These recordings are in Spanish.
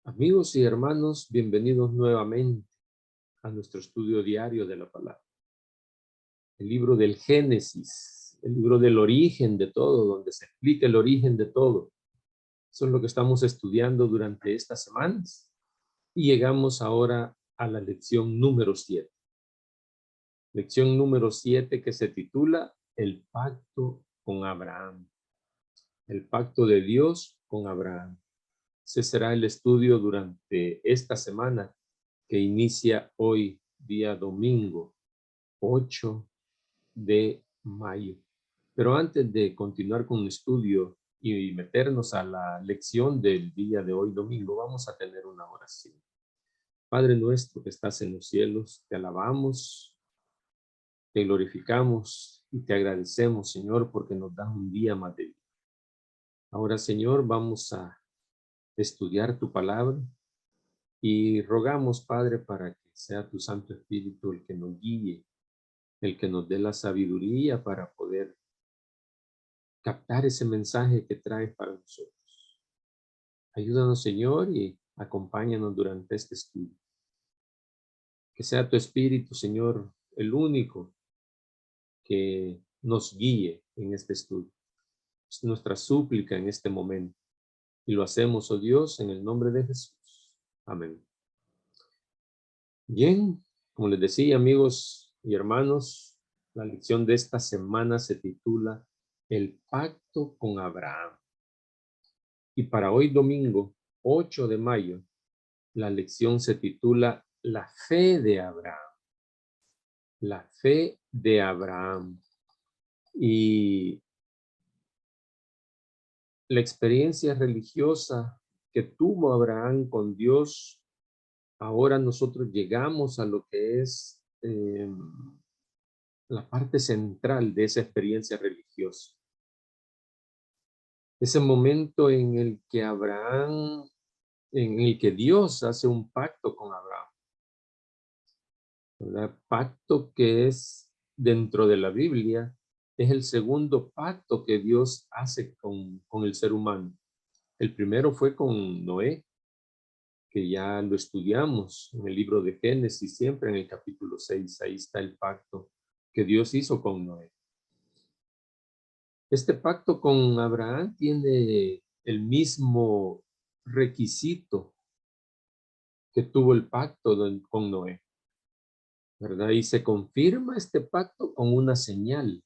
Amigos y hermanos, bienvenidos nuevamente a nuestro estudio diario de la palabra. El libro del Génesis, el libro del origen de todo, donde se explica el origen de todo. Eso es lo que estamos estudiando durante estas semanas. Y llegamos ahora a la lección número 7. Lección número 7 que se titula El pacto con Abraham. El pacto de Dios con Abraham. Ese será el estudio durante esta semana que inicia hoy, día domingo, 8 de mayo. Pero antes de continuar con el estudio y meternos a la lección del día de hoy, domingo, vamos a tener una oración. Padre nuestro que estás en los cielos, te alabamos, te glorificamos y te agradecemos, Señor, porque nos das un día más de vida. Ahora, Señor, vamos a estudiar tu palabra. Y rogamos, Padre, para que sea tu Santo Espíritu el que nos guíe, el que nos dé la sabiduría para poder captar ese mensaje que traes para nosotros. Ayúdanos, Señor, y acompáñanos durante este estudio. Que sea tu Espíritu, Señor, el único que nos guíe en este estudio. Es nuestra súplica en este momento. Y lo hacemos, oh Dios, en el nombre de Jesús. Amén. Bien, como les decía, amigos y hermanos, la lección de esta semana se titula El pacto con Abraham. Y para hoy domingo, 8 de mayo, la lección se titula La fe de Abraham. La fe de Abraham. Y la experiencia religiosa que tuvo Abraham con Dios, ahora nosotros llegamos a lo que es la parte central de esa experiencia religiosa. Ese momento en el que en el que Dios hace un pacto con Abraham, ¿verdad? Pacto que es dentro de la Biblia, es el segundo pacto que Dios hace con el ser humano. El primero fue con Noé, que ya lo estudiamos en el libro de Génesis, siempre en el capítulo 6, ahí está el pacto que Dios hizo con Noé. Este pacto con Abraham tiene el mismo requisito que tuvo el pacto con Noé, ¿verdad? Y se confirma este pacto con una señal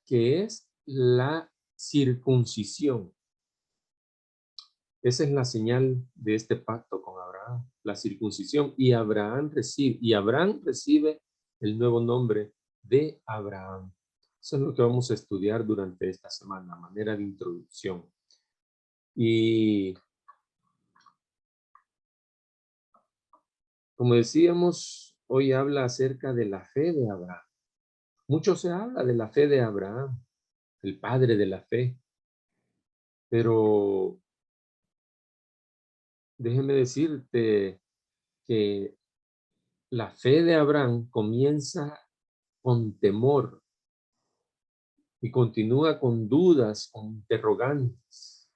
que es la circuncisión. Esa es la señal de este pacto con Abraham, la circuncisión. Y Abraham recibe el nuevo nombre de Abraham. Eso es lo que vamos a estudiar durante esta semana, a manera de introducción. Y como decíamos, hoy habla acerca de la fe de Abraham. Mucho se habla de la fe de Abraham, el padre de la fe, pero déjeme decirte que la fe de Abraham comienza con temor y continúa con dudas, con interrogantes.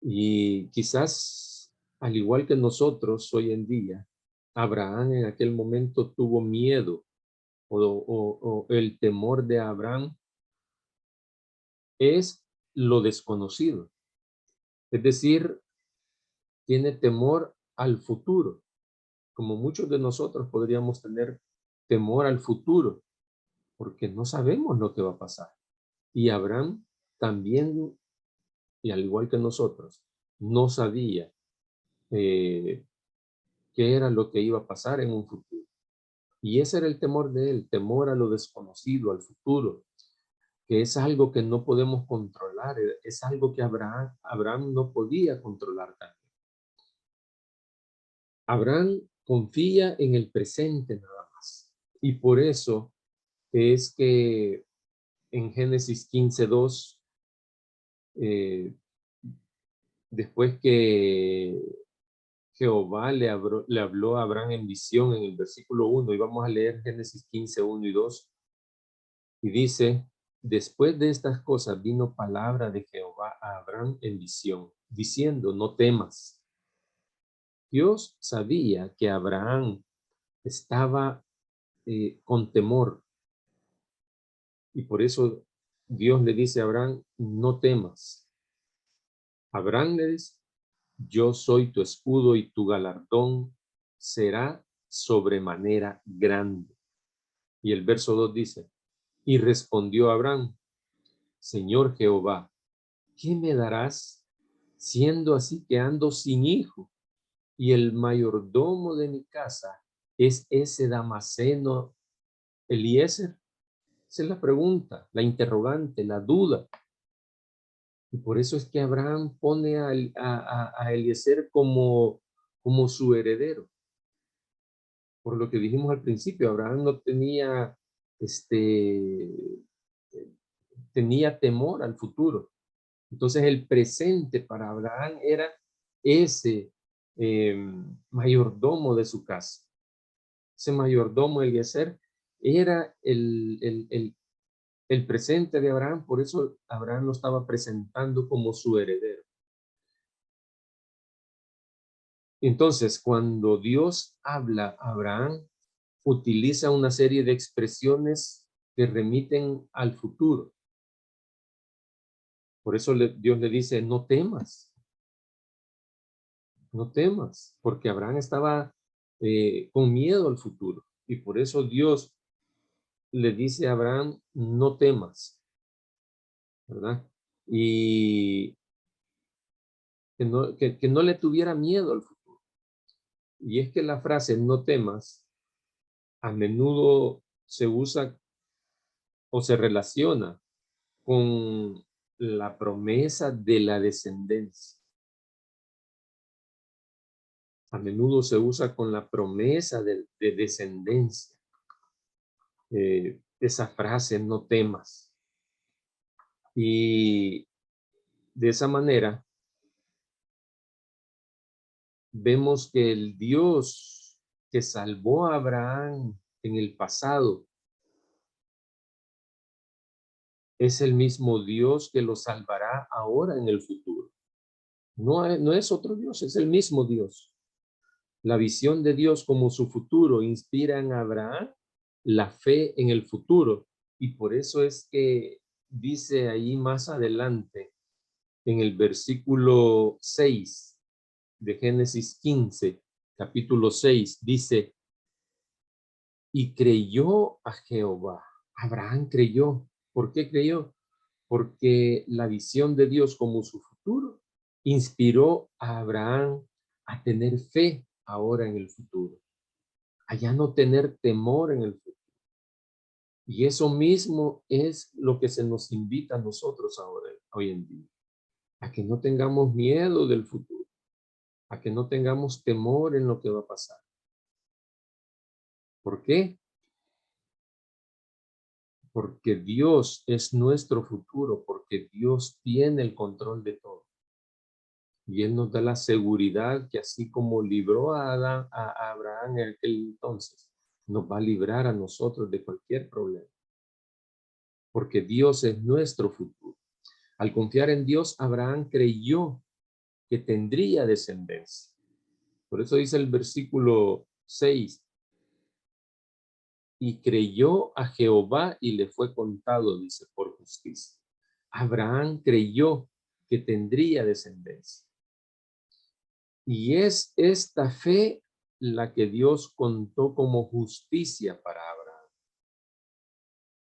Y quizás, al igual que nosotros hoy en día, Abraham en aquel momento tuvo miedo o el temor de Abraham es lo desconocido. Es decir, tiene temor al futuro, como muchos de nosotros podríamos tener temor al futuro, porque no sabemos lo que va a pasar. Y Abraham también, y al igual que nosotros, no sabía qué era lo que iba a pasar en un futuro. Y ese era el temor de él, temor a lo desconocido, al futuro, que es algo que no podemos controlar, es algo que Abraham no podía controlar también. Abraham confía en el presente nada más. Y por eso es que en Génesis 15:2, eh, después que Jehová le habló a Abraham en visión en el versículo 1, y vamos a leer Génesis 15:1 y 2, y dice, Después de estas cosas vino palabra de Jehová a Abraham en visión, diciendo, no temas. Dios sabía que Abraham estaba con temor, y por eso Dios le dice a Abraham, no temas. Abraham le dice, yo soy tu escudo y tu galardón será sobremanera grande. Y el verso 2 dice, y respondió Abraham, Señor Jehová, ¿qué me darás siendo así que ando sin hijo? Y el mayordomo de mi casa es ese Damaseno Eliezer. Esa es la pregunta, la interrogante, la duda. Y por eso es que Abraham pone a Eliezer como su heredero. Por lo que dijimos al principio, Abraham no tenía, tenía temor al futuro. Entonces el presente para Abraham era ese mayordomo de su casa. Ese mayordomo Eliezer era el presente de Abraham, por eso Abraham lo estaba presentando como su heredero. Entonces, cuando Dios habla a Abraham, utiliza una serie de expresiones que remiten al futuro. Por eso Dios le dice, no temas, no temas, porque Abraham estaba con miedo al futuro. Y por eso Dios le dice a Abraham, no temas, ¿verdad? Y que no le tuviera miedo al futuro. Y es que la frase no temas a menudo se usa o se relaciona con la promesa de la descendencia. A menudo se usa con la promesa de descendencia. Esa frase, no temas. Y de esa manera vemos que el Dios que salvó a Abraham en el pasado es el mismo Dios que lo salvará ahora en el futuro. No es otro Dios, es el mismo Dios. La visión de Dios como su futuro inspira en Abraham la fe en el futuro. Y por eso es que dice ahí más adelante, en el versículo 6 de Génesis 15, capítulo 6, dice, y creyó a Jehová. Abraham creyó. ¿Por qué creyó? Porque la visión de Dios como su futuro inspiró a Abraham a tener fe ahora en el futuro, a ya no tener temor en el futuro. Y eso mismo es lo que se nos invita a nosotros ahora, hoy en día, a que no tengamos miedo del futuro, a que no tengamos temor en lo que va a pasar. ¿Por qué? Porque Dios es nuestro futuro, porque Dios tiene el control de todo. Y Él nos da la seguridad que así como libró a Abraham en aquel entonces, nos va a librar a nosotros de cualquier problema. Porque Dios es nuestro futuro. Al confiar en Dios, Abraham creyó que tendría descendencia. Por eso dice el versículo 6, y creyó a Jehová y le fue contado, dice, por justicia. Abraham creyó que tendría descendencia. Y es esta fe la que Dios contó como justicia para Abraham.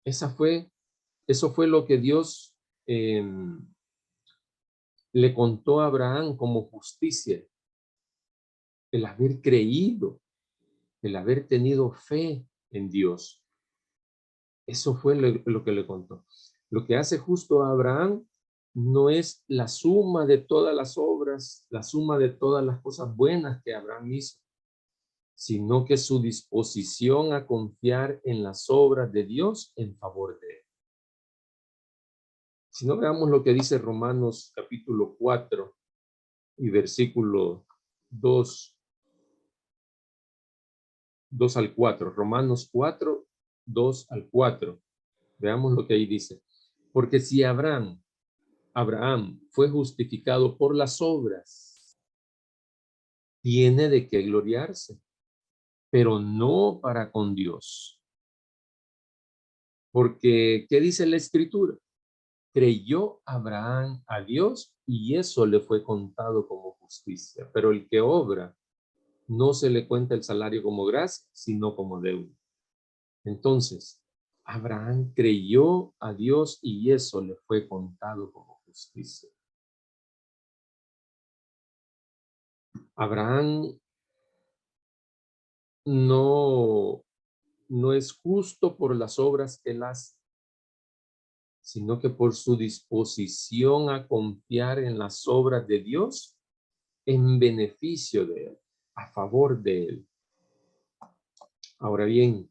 Eso fue lo que Dios le contó a Abraham como justicia. El haber creído, el haber tenido fe en Dios. Eso fue lo que le contó. Lo que hace justo a Abraham no es la suma de todas las obras, la suma de todas las cosas buenas que Abraham hizo, sino que su disposición a confiar en las obras de Dios en favor de él. Si no, veamos lo que dice Romanos capítulo 4 y versículo 2 al 4. Romanos 4, 2 al 4. Veamos lo que ahí dice. Porque si Abraham fue justificado por las obras, tiene de qué gloriarse, pero no para con Dios. Porque, ¿qué dice la Escritura? Creyó Abraham a Dios y eso le fue contado como justicia. Pero el que obra, no se le cuenta el salario como gracia, sino como deuda. Entonces, Abraham creyó a Dios y eso le fue contado como justicia. Abraham no es justo por las obras que él hace, sino que por su disposición a confiar en las obras de Dios en beneficio de él, a favor de él. Ahora bien,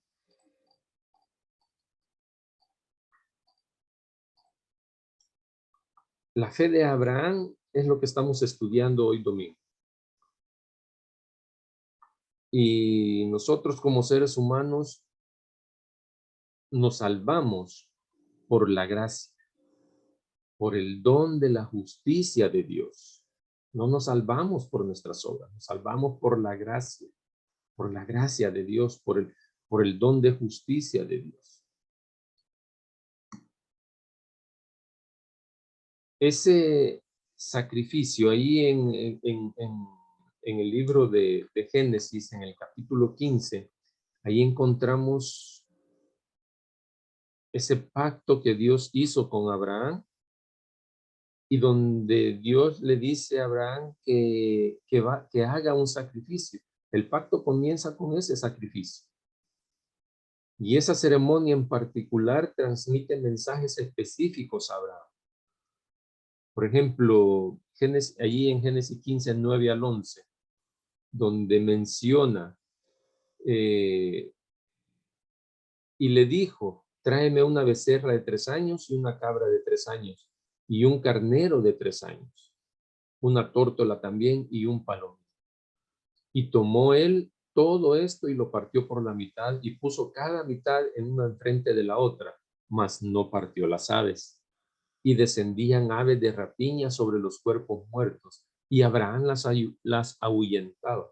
la fe de Abraham es lo que estamos estudiando hoy domingo. Y nosotros como seres humanos nos salvamos por la gracia, por el don de la justicia de Dios. No nos salvamos por nuestras obras, nos salvamos por la gracia de Dios, por el don de justicia de Dios. Ese sacrificio ahí en el libro de Génesis, en el capítulo 15, ahí encontramos ese pacto que Dios hizo con Abraham y donde Dios le dice a Abraham que haga un sacrificio. El pacto comienza con ese sacrificio. Y esa ceremonia en particular transmite mensajes específicos a Abraham. Por ejemplo, allí en Génesis 15, 9 al 11, donde menciona, y le dijo, tráeme una becerra de 3 años y una cabra de 3 años y un carnero de 3 años, una tórtola también y un palomino. Y tomó él todo esto y lo partió por la mitad y puso cada mitad en una enfrente de la otra, mas no partió las aves. Y descendían aves de rapiña sobre los cuerpos muertos, y Abraham las ahuyentaba.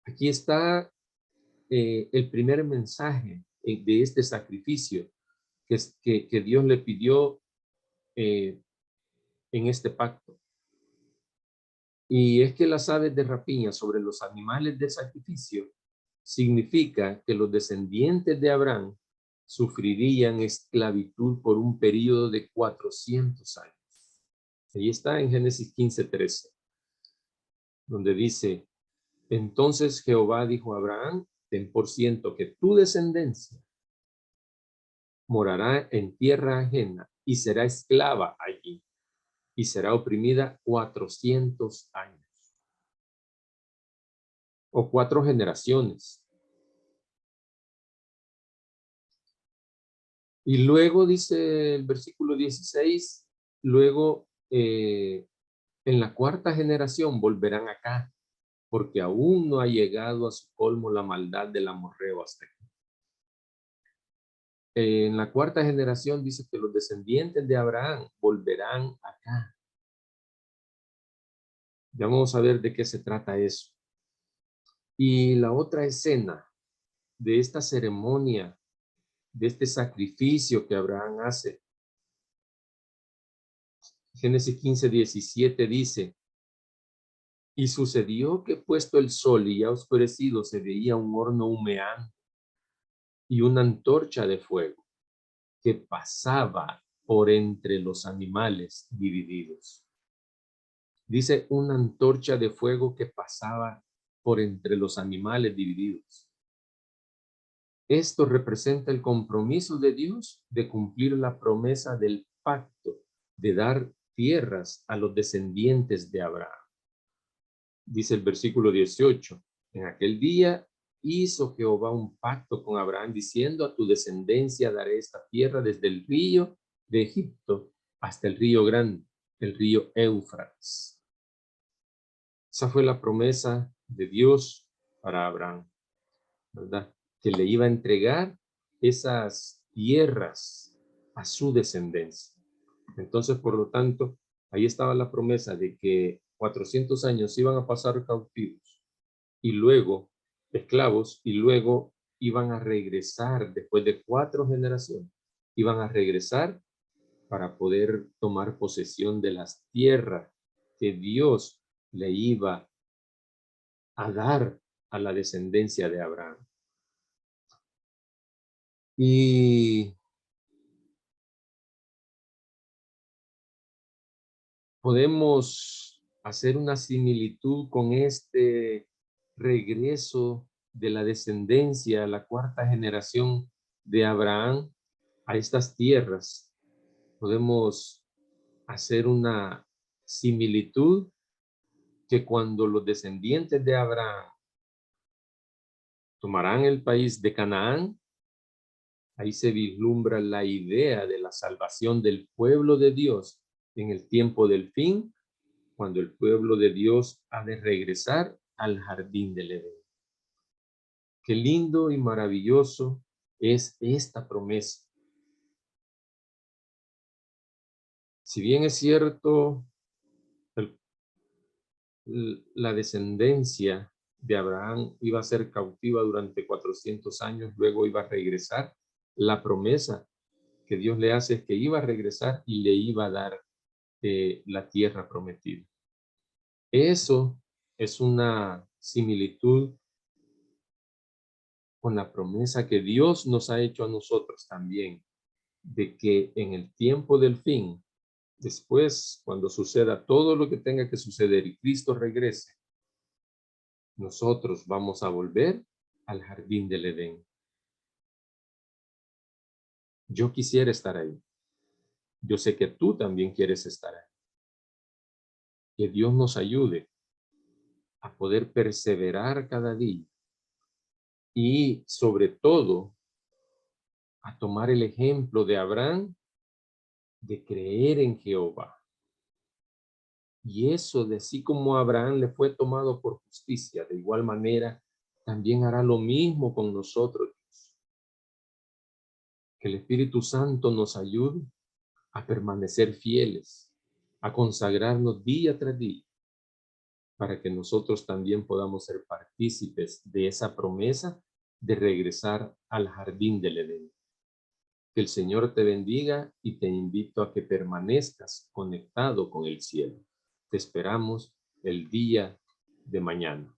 Aquí está el primer mensaje de este sacrificio que Dios le pidió en este pacto. Y es que las aves de rapiña sobre los animales de sacrificio significa que los descendientes de Abraham sufrirían esclavitud por un periodo de 400 años. Ahí está en Génesis 15:13, donde dice, entonces Jehová dijo a Abraham, ten por ciento que tu descendencia morará en tierra ajena y será esclava allí y será oprimida 400 años o 4 generaciones. Y luego dice el versículo 16, luego en la 4ª generación volverán acá, porque aún no ha llegado a su colmo la maldad del amorreo azteca. En la 4ª generación dice que los descendientes de Abraham volverán acá. Ya vamos a ver de qué se trata eso. Y la otra escena de esta ceremonia, de este sacrificio que Abraham hace, Génesis 15:17 dice, y sucedió que puesto el sol y ya oscurecido se veía un horno humeante y una antorcha de fuego que pasaba por entre los animales divididos. Dice una antorcha de fuego que pasaba por entre los animales divididos. Esto representa el compromiso de Dios de cumplir la promesa del pacto, de dar tierras a los descendientes de Abraham. Dice el versículo 18, en aquel día hizo Jehová un pacto con Abraham diciendo, a tu descendencia daré esta tierra desde el río de Egipto hasta el río grande, el río Éufrates. Esa fue la promesa de Dios para Abraham, ¿verdad? Que le iba a entregar esas tierras a su descendencia. Entonces, por lo tanto, ahí estaba la promesa de que 400 años iban a pasar cautivos y luego esclavos, y luego iban a regresar después de 4 generaciones, iban a regresar para poder tomar posesión de las tierras que Dios le iba a dar a la descendencia de Abraham. Y podemos hacer una similitud con este regreso de la descendencia, la 4ª generación de Abraham a estas tierras. Podemos hacer una similitud que cuando los descendientes de Abraham tomarán el país de Canaán, ahí se vislumbra la idea de la salvación del pueblo de Dios en el tiempo del fin, cuando el pueblo de Dios ha de regresar al jardín del Edén. Qué lindo y maravilloso es esta promesa. Si bien es cierto, la descendencia de Abraham iba a ser cautiva durante 400 años, luego iba a regresar, la promesa que Dios le hace es que iba a regresar y le iba a dar la tierra prometida. Eso es una similitud con la promesa que Dios nos ha hecho a nosotros también, de que en el tiempo del fin, después, cuando suceda todo lo que tenga que suceder y Cristo regrese, nosotros vamos a volver al jardín del Edén. Yo quisiera estar ahí. Yo sé que tú también quieres estar ahí. Que Dios nos ayude a poder perseverar cada día y sobre todo a tomar el ejemplo de Abraham de creer en Jehová. Y eso, de así como a Abraham le fue tomado por justicia, de igual manera también hará lo mismo con nosotros. Que el Espíritu Santo nos ayude a permanecer fieles, a consagrarnos día tras día, para que nosotros también podamos ser partícipes de esa promesa de regresar al jardín del Edén. Que el Señor te bendiga y te invito a que permanezcas conectado con el cielo. Te esperamos el día de mañana.